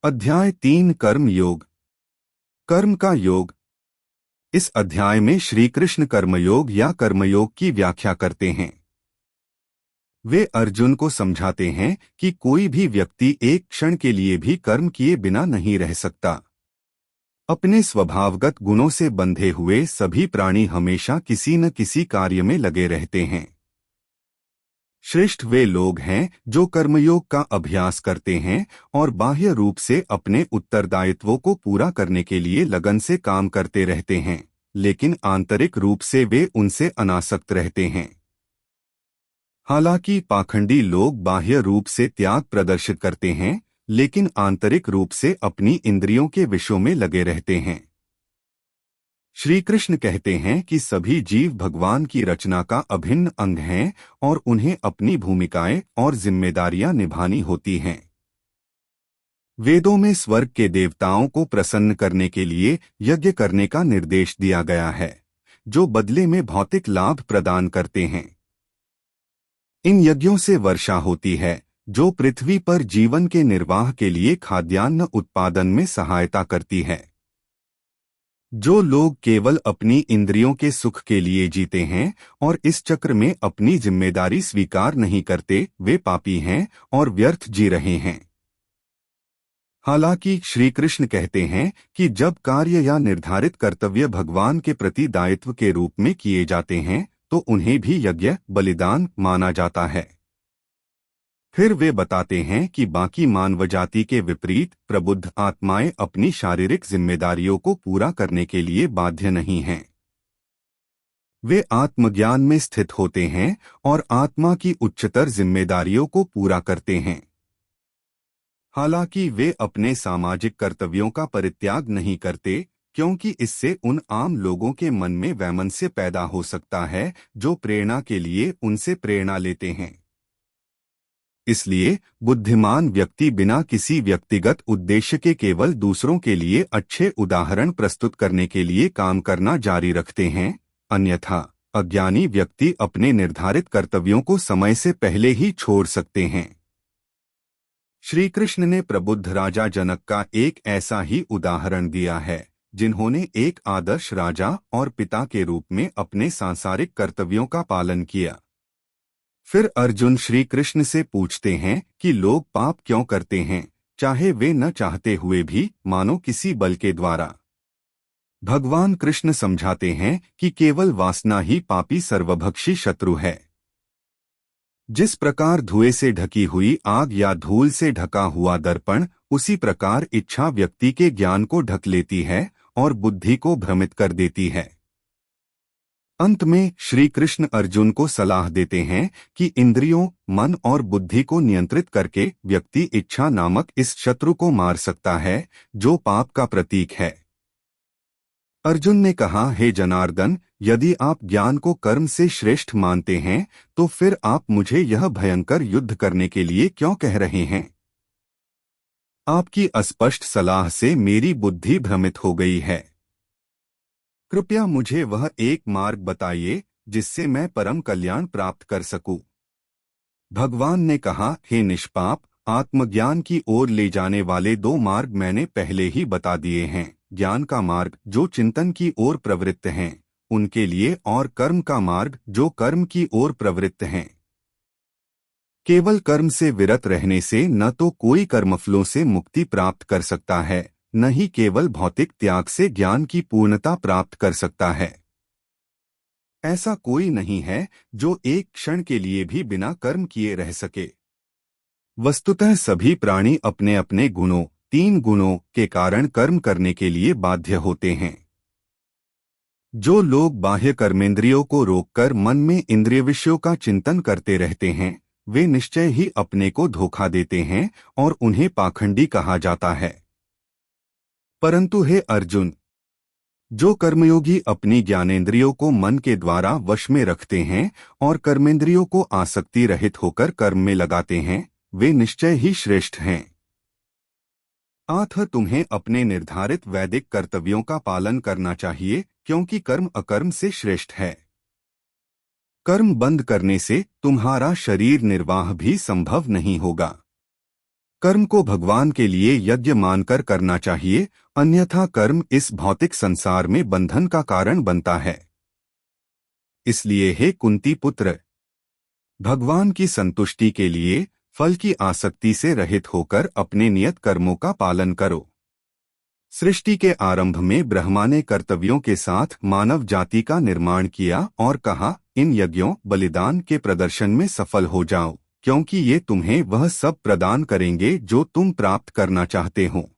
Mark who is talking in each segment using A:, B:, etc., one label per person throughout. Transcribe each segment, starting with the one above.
A: अध्याय 3 कर्म योग। कर्म का योग। इस अध्याय में श्री कृष्ण कर्मयोग या कर्मयोग की व्याख्या करते हैं। वे अर्जुन को समझाते हैं कि कोई भी व्यक्ति एक क्षण के लिए भी कर्म किए बिना नहीं रह सकता। अपने स्वभावगत गुणों से बंधे हुए सभी प्राणी हमेशा किसी न किसी कार्य में लगे रहते हैं। श्रेष्ठ वे लोग हैं जो कर्मयोग का अभ्यास करते हैं और बाह्य रूप से अपने उत्तरदायित्वों को पूरा करने के लिए लगन से काम करते रहते हैं, लेकिन आंतरिक रूप से वे उनसे अनासक्त रहते हैं। हालांकि पाखंडी लोग बाह्य रूप से त्याग प्रदर्शित करते हैं, लेकिन आंतरिक रूप से अपनी इंद्रियों के विषयों में लगे रहते हैं। श्री कृष्ण कहते हैं कि सभी जीव भगवान की रचना का अभिन्न अंग हैं और उन्हें अपनी भूमिकाएं और जिम्मेदारियां निभानी होती हैं। वेदों में स्वर्ग के देवताओं को प्रसन्न करने के लिए यज्ञ करने का निर्देश दिया गया है, जो बदले में भौतिक लाभ प्रदान करते हैं। इन यज्ञों से वर्षा होती है, जो पृथ्वी पर जीवन के निर्वाह के लिए खाद्यान्न उत्पादन में सहायता करती है। जो लोग केवल अपनी इंद्रियों के सुख के लिए जीते हैं और इस चक्र में अपनी जिम्मेदारी स्वीकार नहीं करते, वे पापी हैं और व्यर्थ जी रहे हैं। हालांकि श्री कृष्ण कहते हैं कि जब कार्य या निर्धारित कर्तव्य भगवान के प्रति दायित्व के रूप में किए जाते हैं तो उन्हें भी यज्ञ बलिदान माना जाता है। फिर वे बताते हैं कि बाकी मानव जाति के विपरीत प्रबुद्ध आत्माएं अपनी शारीरिक जिम्मेदारियों को पूरा करने के लिए बाध्य नहीं हैं। वे आत्मज्ञान में स्थित होते हैं और आत्मा की उच्चतर जिम्मेदारियों को पूरा करते हैं। हालांकि वे अपने सामाजिक कर्तव्यों का परित्याग नहीं करते, क्योंकि इससे उन आम लोगों के मन में वैमनस्य पैदा हो सकता है जो प्रेरणा के लिए उनसे प्रेरणा लेते हैं। इसलिए बुद्धिमान व्यक्ति बिना किसी व्यक्तिगत उद्देश्य के केवल दूसरों के लिए अच्छे उदाहरण प्रस्तुत करने के लिए काम करना जारी रखते हैं, अन्यथा अज्ञानी व्यक्ति अपने निर्धारित कर्तव्यों को समय से पहले ही छोड़ सकते हैं। श्री कृष्ण ने प्रबुद्ध राजा जनक का एक ऐसा ही उदाहरण दिया है, जिन्होंने एक आदर्श राजा और पिता के रूप में अपने सांसारिक कर्तव्यों का पालन किया। फिर अर्जुन श्री कृष्ण से पूछते हैं कि लोग पाप क्यों करते हैं, चाहे वे न चाहते हुए भी, मानो किसी बल के द्वारा। भगवान कृष्ण समझाते हैं कि केवल वासना ही पापी सर्वभक्षी शत्रु है। जिस प्रकार धुएं से ढकी हुई आग या धूल से ढका हुआ दर्पण, उसी प्रकार इच्छा व्यक्ति के ज्ञान को ढक लेती है और बुद्धि को भ्रमित कर देती है। अंत में श्री कृष्ण अर्जुन को सलाह देते हैं कि इंद्रियों, मन और बुद्धि को नियंत्रित करके व्यक्ति इच्छा नामक इस शत्रु को मार सकता है, जो पाप का प्रतीक है। अर्जुन ने कहा, हे जनार्दन, यदि आप ज्ञान को कर्म से श्रेष्ठ मानते हैं तो फिर आप मुझे यह भयंकर युद्ध करने के लिए क्यों कह रहे हैं? आपकी अस्पष्ट सलाह से मेरी बुद्धि भ्रमित हो गई है। कृपया मुझे वह एक मार्ग बताइए जिससे मैं परम कल्याण प्राप्त कर सकूं। भगवान ने कहा, हे निष्पाप, आत्मज्ञान की ओर ले जाने वाले दो मार्ग मैंने पहले ही बता दिए हैं। ज्ञान का मार्ग जो चिंतन की ओर प्रवृत्त हैं उनके लिए, और कर्म का मार्ग जो कर्म की ओर प्रवृत्त हैं। केवल कर्म से विरत रहने से न तो कोई कर्मफलों से मुक्ति प्राप्त कर सकता है, न ही केवल भौतिक त्याग से ज्ञान की पूर्णता प्राप्त कर सकता है। ऐसा कोई नहीं है जो एक क्षण के लिए भी बिना कर्म किए रह सके। वस्तुतः सभी प्राणी अपने अपने गुणों, 3 गुणों के कारण कर्म करने के लिए बाध्य होते हैं। जो लोग बाह्य कर्मेंद्रियों को रोककर मन में इंद्रिय विषयों का चिंतन करते रहते हैं, वे निश्चय ही अपने को धोखा देते हैं और उन्हें पाखंडी कहा जाता है। परंतु हे अर्जुन, जो कर्मयोगी अपनी ज्ञानेंद्रियों को मन के द्वारा वश में रखते हैं और कर्मेंद्रियों को आसक्ति रहित होकर कर्म में लगाते हैं, वे निश्चय ही श्रेष्ठ हैं। अतः तुम्हें अपने निर्धारित वैदिक कर्तव्यों का पालन करना चाहिए, क्योंकि कर्म अकर्म से श्रेष्ठ है। कर्म बंद करने से तुम्हारा शरीर निर्वाह भी संभव नहीं होगा। कर्म को भगवान के लिए यज्ञ मानकर करना चाहिए, अन्यथा कर्म इस भौतिक संसार में बंधन का कारण बनता है। इसलिए हे कुंती पुत्र, भगवान की संतुष्टि के लिए फल की आसक्ति से रहित होकर अपने नियत कर्मों का पालन करो। सृष्टि के आरंभ में ब्रह्मा ने कर्तव्यों के साथ मानव जाति का निर्माण किया और कहा, इन यज्ञों बलिदान के प्रदर्शन में सफल हो जाओ, क्योंकि ये तुम्हें वह सब प्रदान करेंगे जो तुम प्राप्त करना चाहते हो।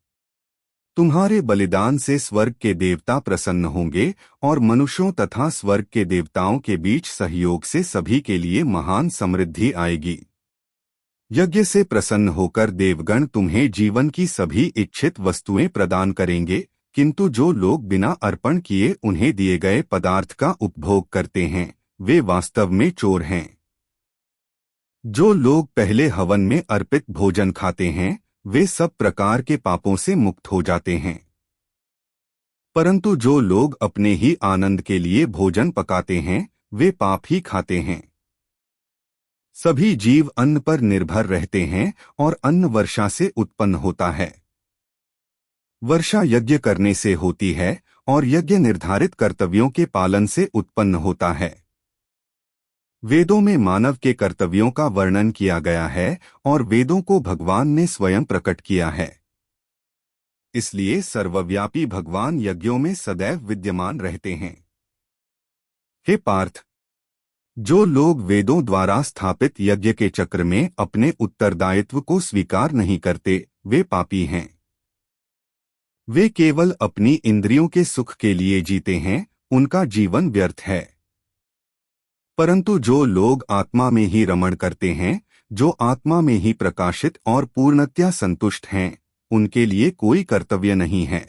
A: तुम्हारे बलिदान से स्वर्ग के देवता प्रसन्न होंगे और मनुष्यों तथा स्वर्ग के देवताओं के बीच सहयोग से सभी के लिए महान समृद्धि आएगी। यज्ञ से प्रसन्न होकर देवगण तुम्हें जीवन की सभी इच्छित वस्तुएं प्रदान करेंगे, किंतु जो लोग बिना अर्पण किए उन्हें दिए गए पदार्थ का उपभोग करते हैं, वे वास्तव में चोर हैं। जो लोग पहले हवन में अर्पित भोजन खाते हैं, वे सब प्रकार के पापों से मुक्त हो जाते हैं। परंतु जो लोग अपने ही आनंद के लिए भोजन पकाते हैं, वे पाप ही खाते हैं। सभी जीव अन्न पर निर्भर रहते हैं और अन्न वर्षा से उत्पन्न होता है। वर्षा यज्ञ करने से होती है और यज्ञ निर्धारित कर्तव्यों के पालन से उत्पन्न होता है। वेदों में मानव के कर्तव्यों का वर्णन किया गया है और वेदों को भगवान ने स्वयं प्रकट किया है। इसलिए सर्वव्यापी भगवान यज्ञों में सदैव विद्यमान रहते हैं। हे पार्थ, जो लोग वेदों द्वारा स्थापित यज्ञ के चक्र में अपने उत्तरदायित्व को स्वीकार नहीं करते, वे पापी हैं। वे केवल अपनी इंद्रियों के सुख के लिए जीते हैं, उनका जीवन व्यर्थ है। परंतु जो लोग आत्मा में ही रमण करते हैं, जो आत्मा में ही प्रकाशित और पूर्णतया संतुष्ट हैं, उनके लिए कोई कर्तव्य नहीं है।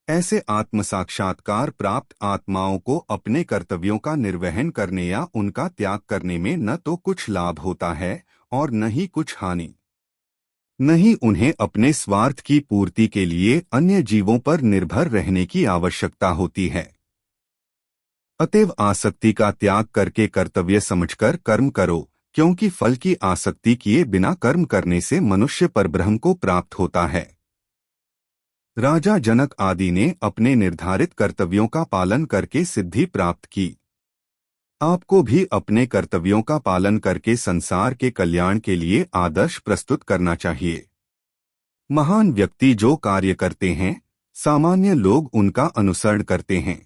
A: ऐसे आत्म साक्षात्कार प्राप्त आत्माओं को अपने कर्तव्यों का निर्वहन करने या उनका त्याग करने में न तो कुछ लाभ होता है और न ही कुछ हानि। नहीं उन्हें अपने स्वार्थ की पूर्ति के लिए अन्य जीवों पर निर्भर रहने की आवश्यकता होती है। अतएव आसक्ति का त्याग करके कर्तव्य समझकर कर्म करो, क्योंकि फल की आसक्ति किए बिना कर्म करने से मनुष्य परब्रह्म को प्राप्त होता है। राजा जनक आदि ने अपने निर्धारित कर्तव्यों का पालन करके सिद्धि प्राप्त की। आपको भी अपने कर्तव्यों का पालन करके संसार के कल्याण के लिए आदर्श प्रस्तुत करना चाहिए। महान व्यक्ति जो कार्य करते हैं, सामान्य लोग उनका अनुसरण करते हैं।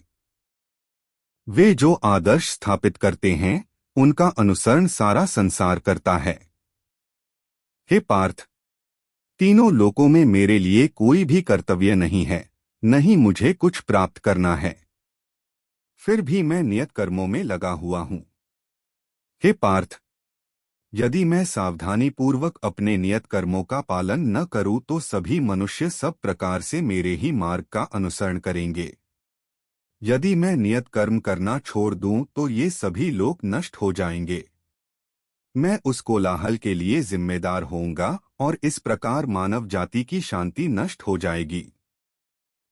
A: वे जो आदर्श स्थापित करते हैं, उनका अनुसरण सारा संसार करता है। हे पार्थ, तीनों लोकों में मेरे लिए कोई भी कर्तव्य नहीं है, न ही मुझे कुछ प्राप्त करना है। फिर भी मैं नियत कर्मों में लगा हुआ हूं। हे पार्थ, यदि मैं सावधानी पूर्वक अपने नियत कर्मों का पालन न करूं तो सभी मनुष्य सब प्रकार से मेरे ही मार्ग का अनुसरण करेंगे। यदि मैं नियत कर्म करना छोड़ दूं तो ये सभी लोग नष्ट हो जाएंगे। मैं उस कोलाहल के लिए जिम्मेदार होऊंगा और इस प्रकार मानव जाति की शांति नष्ट हो जाएगी।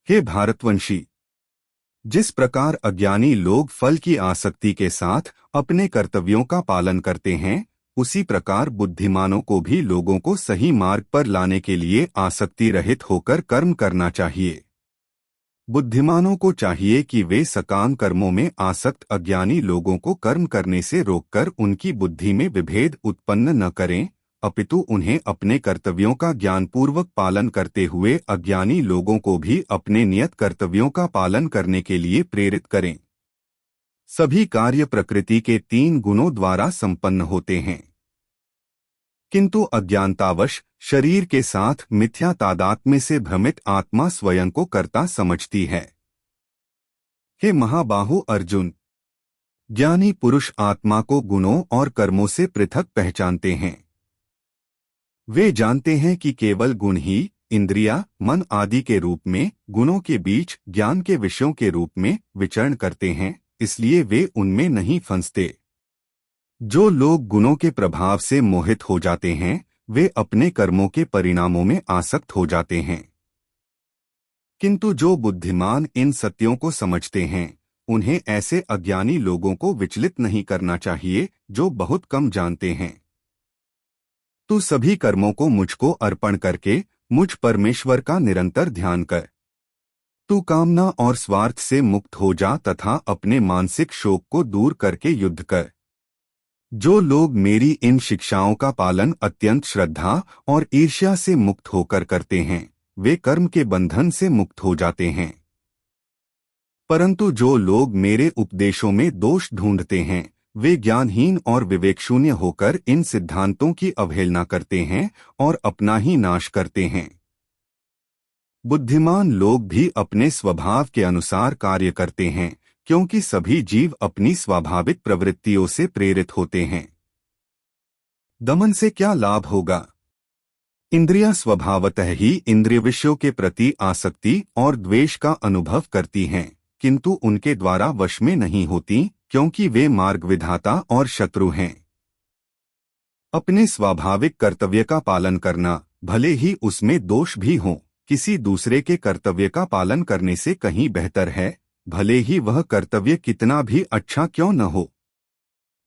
A: हे भारतवंशी, जिस प्रकार अज्ञानी लोग फल की आसक्ति के साथ अपने कर्तव्यों का पालन करते हैं, उसी प्रकार बुद्धिमानों को भी लोगों को सही मार्ग पर लाने के लिए आसक्ति रहित होकर कर्म करना चाहिए। बुद्धिमानों को चाहिए कि वे सकाम कर्मों में आसक्त अज्ञानी लोगों को कर्म करने से रोककर उनकी बुद्धि में विभेद उत्पन्न न करें, अपितु उन्हें अपने कर्तव्यों का ज्ञानपूर्वक पालन करते हुए अज्ञानी लोगों को भी अपने नियत कर्तव्यों का पालन करने के लिए प्रेरित करें। सभी कार्य प्रकृति के 3 गुणों द्वारा संपन्न होते हैं, किंतु अज्ञानतावश शरीर के साथ मिथ्या तादात्म्य से भ्रमित आत्मा स्वयं को कर्ता समझती है। हे महाबाहु अर्जुन, ज्ञानी पुरुष आत्मा को गुणों और कर्मों से पृथक पहचानते हैं। वे जानते हैं कि केवल गुण ही इंद्रिया, मन आदि के रूप में गुणों के बीच ज्ञान के विषयों के रूप में विचरण करते हैं, इसलिए वे उनमें नहीं फंसते। जो लोग गुणों के प्रभाव से मोहित हो जाते हैं, वे अपने कर्मों के परिणामों में आसक्त हो जाते हैं। किंतु जो बुद्धिमान इन सत्यों को समझते हैं, उन्हें ऐसे अज्ञानी लोगों को विचलित नहीं करना चाहिए जो बहुत कम जानते हैं। तू सभी कर्मों को मुझको अर्पण करके मुझ परमेश्वर का निरंतर ध्यान कर। तू कामना और स्वार्थ से मुक्त हो जा तथा अपने मानसिक शोक को दूर करके युद्ध कर। जो लोग मेरी इन शिक्षाओं का पालन अत्यंत श्रद्धा और ईर्ष्या से मुक्त होकर करते हैं, वे कर्म के बंधन से मुक्त हो जाते हैं। परंतु जो लोग मेरे उपदेशों में दोष ढूंढते हैं, वे ज्ञानहीन और विवेकशून्य होकर इन सिद्धांतों की अवहेलना करते हैं और अपना ही नाश करते हैं। बुद्धिमान लोग भी अपने स्वभाव के अनुसार कार्य करते हैं, क्योंकि सभी जीव अपनी स्वाभाविक प्रवृत्तियों से प्रेरित होते हैं। दमन से क्या लाभ होगा? इंद्रियां स्वभावतः ही इंद्रिय विषयों के प्रति आसक्ति और द्वेष का अनुभव करती हैं, किंतु उनके द्वारा वश में नहीं होती, क्योंकि वे मार्ग विधाता और शत्रु हैं। अपने स्वाभाविक कर्तव्य का पालन करना, भले ही उसमें दोष भी हो, किसी दूसरे के कर्तव्य का पालन करने से कहीं बेहतर है, भले ही वह कर्तव्य कितना भी अच्छा क्यों न हो।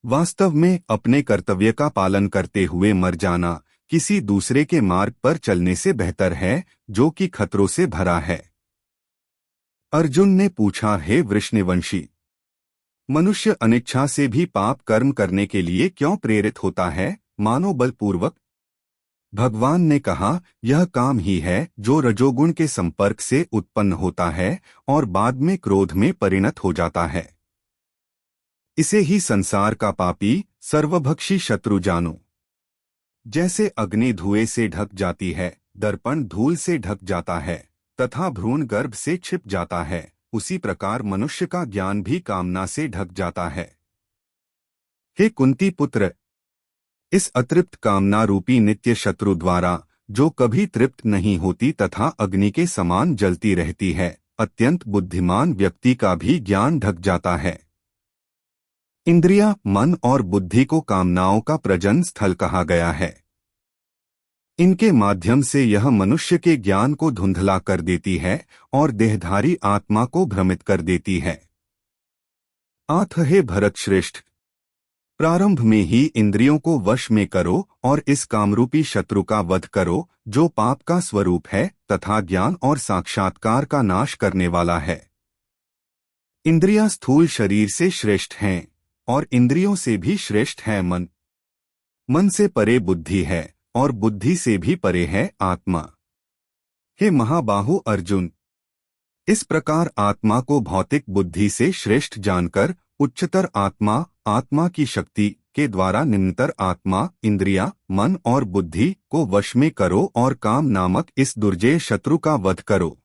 A: वास्तव में अपने कर्तव्य का पालन करते हुए मर जाना किसी दूसरे के मार्ग पर चलने से बेहतर है, जो कि खतरों से भरा है। अर्जुन ने पूछा, हे वृषनिवंशी, मनुष्य अनिच्छा से भी पाप कर्म करने के लिए क्यों प्रेरित होता है, मानो बलपूर्वक? भगवान ने कहा, यह काम ही है जो रजोगुण के संपर्क से उत्पन्न होता है और बाद में क्रोध में परिणत हो जाता है। इसे ही संसार का पापी सर्वभक्षी शत्रु जानो। जैसे अग्नि धुएं से ढक जाती है, दर्पण धूल से ढक जाता है तथा भ्रूण गर्भ से छिप जाता है, उसी प्रकार मनुष्य का ज्ञान भी कामना से ढक जाता है। हे कुंती पुत्र, इस अतृप्त कामना रूपी नित्य शत्रु द्वारा, जो कभी तृप्त नहीं होती तथा अग्नि के समान जलती रहती है, अत्यंत बुद्धिमान व्यक्ति का भी ज्ञान ढक जाता है। इंद्रियां, मन और बुद्धि को कामनाओं का प्रजनन स्थल कहा गया है। इनके माध्यम से यह मनुष्य के ज्ञान को धुंधला कर देती है और देहधारी आत्मा को भ्रमित कर देती है। आथ हे भरत श्रेष्ठ, प्रारंभ में ही इंद्रियों को वश में करो और इस कामरूपी शत्रु का वध करो, जो पाप का स्वरूप है तथा ज्ञान और साक्षात्कार का नाश करने वाला है। इंद्रियां स्थूल शरीर से श्रेष्ठ हैं और इंद्रियों से भी श्रेष्ठ है मन। मन से परे बुद्धि है और बुद्धि से भी परे है आत्मा। हे महाबाहु अर्जुन, इस प्रकार आत्मा को भौतिक बुद्धि से श्रेष्ठ जानकर उच्चतर आत्मा, आत्मा की शक्ति के द्वारा निम्नतर आत्मा, इंद्रिया, मन और बुद्धि को वश में करो और काम नामक इस दुर्जेय शत्रु का वध करो।